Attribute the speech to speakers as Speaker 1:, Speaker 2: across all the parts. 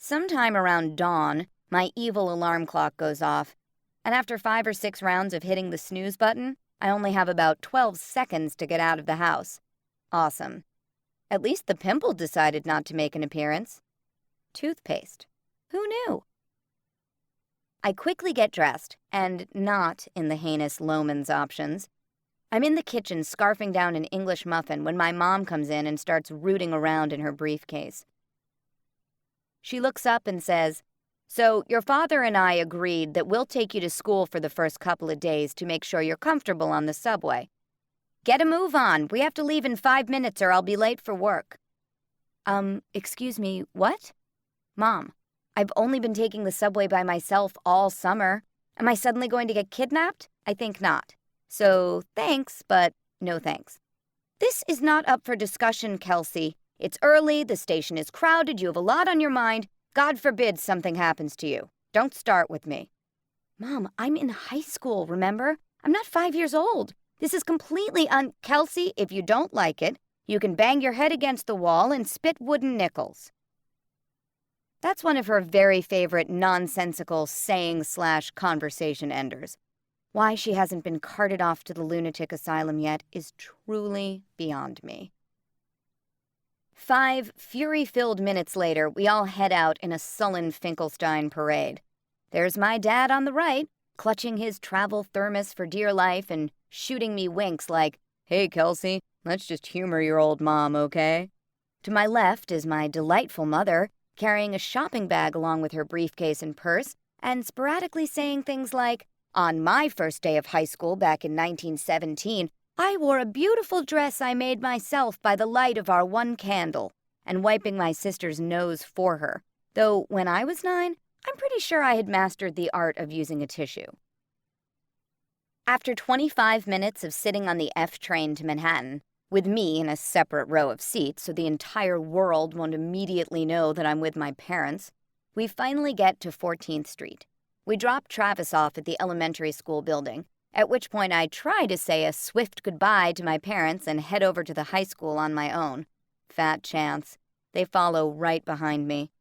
Speaker 1: Sometime around dawn, my evil alarm clock goes off, and after 5 or 6 rounds of hitting the snooze button, I only have about 12 seconds to get out of the house. Awesome. At least the pimple decided not to make an appearance. Toothpaste. Who knew? I quickly get dressed, and not in the heinous Loehmann's options. I'm in the kitchen scarfing down an English muffin when my mom comes in and starts rooting around in her briefcase. She looks up and says, "So your father and I agreed that we'll take you to school for the first couple of days to make sure you're comfortable on the subway. Get a move on. We have to leave in 5 minutes or I'll be late for work." Excuse me, what? Mom, I've only been taking the subway by myself all summer. Am I suddenly going to get kidnapped? I think not. So thanks, but no thanks. This is not up for discussion, Kelsey. It's early, the station is crowded, you have a lot on your mind. God forbid something happens to you. Don't start with me. Mom, I'm in high school, remember? I'm not 5 years old. This is completely Kelsey, if you don't like it, you can bang your head against the wall and spit wooden nickels. That's one of her very favorite nonsensical saying/conversation enders. Why she hasn't been carted off to the lunatic asylum yet is truly beyond me. 5 fury-filled minutes later, we all head out in a sullen Finkelstein parade. There's my dad on the right, clutching his travel thermos for dear life and shooting me winks like, "Hey, Kelsey, let's just humor your old mom, okay?" To my left is my delightful mother, carrying a shopping bag along with her briefcase and purse, and sporadically saying things like, "On my first day of high school back in 1917, I wore a beautiful dress I made myself by the light of our one candle," and wiping my sister's nose for her, though when I was 9, I'm pretty sure I had mastered the art of using a tissue. After 25 minutes of sitting on the F train to Manhattan, with me in a separate row of seats so the entire world won't immediately know that I'm with my parents, we finally get to 14th Street. We drop Travis off at the elementary school building, at which point I try to say a swift goodbye to my parents and head over to the high school on my own. Fat chance. They follow right behind me.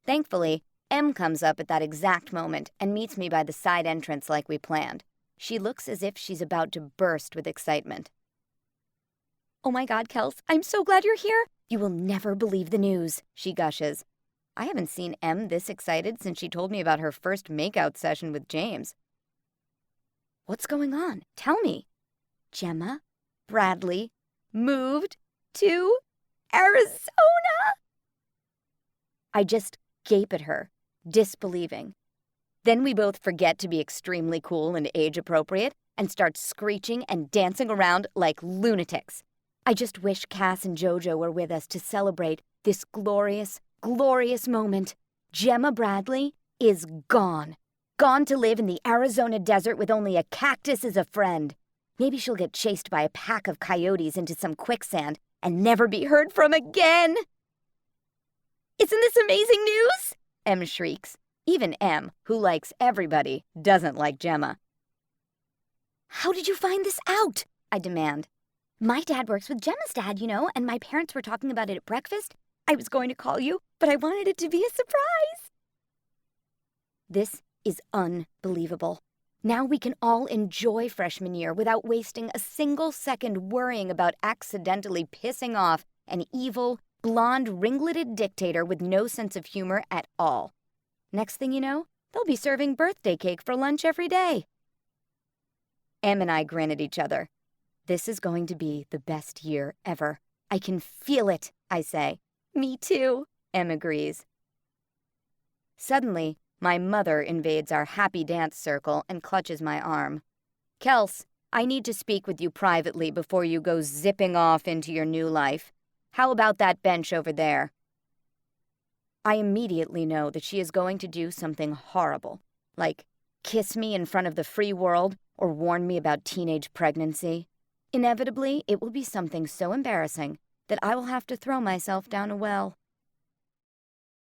Speaker 1: Thankfully, Em comes up at that exact moment and meets me by the side entrance like we planned. She looks as if she's about to burst with excitement. "Oh my God, Kels, I'm so glad you're here. You will never believe the news," she gushes. I haven't seen Em this excited since she told me about her first makeout session with James. "What's going on? Tell me." "Gemma Bradley moved to Arizona." I just gape at her, disbelieving. Then we both forget to be extremely cool and age-appropriate and start screeching and dancing around like lunatics. I just wish Cass and JoJo were with us to celebrate this glorious, glorious moment. Gemma Bradley is gone. Gone to live in the Arizona desert with only a cactus as a friend. Maybe she'll get chased by a pack of coyotes into some quicksand and never be heard from again. "Isn't this amazing news?" Em shrieks. Even Em, who likes everybody, doesn't like Gemma. "How did you find this out?" I demand. "My dad works with Gemma's dad, and my parents were talking about it at breakfast. I was going to call you, but I wanted it to be a surprise." This is unbelievable. Now we can all enjoy freshman year without wasting a single second worrying about accidentally pissing off an evil, blonde, ringleted dictator with no sense of humor at all. Next thing you know, they'll be serving birthday cake for lunch every day. Em and I grin at each other. This is going to be the best year ever. I can feel it, I say. "Me too," Em agrees. Suddenly, my mother invades our happy dance circle and clutches my arm. "Kels, I need to speak with you privately before you go zipping off into your new life. How about that bench over there?" I immediately know that she is going to do something horrible, like kiss me in front of the free world or warn me about teenage pregnancy. Inevitably, it will be something so embarrassing that I will have to throw myself down a well.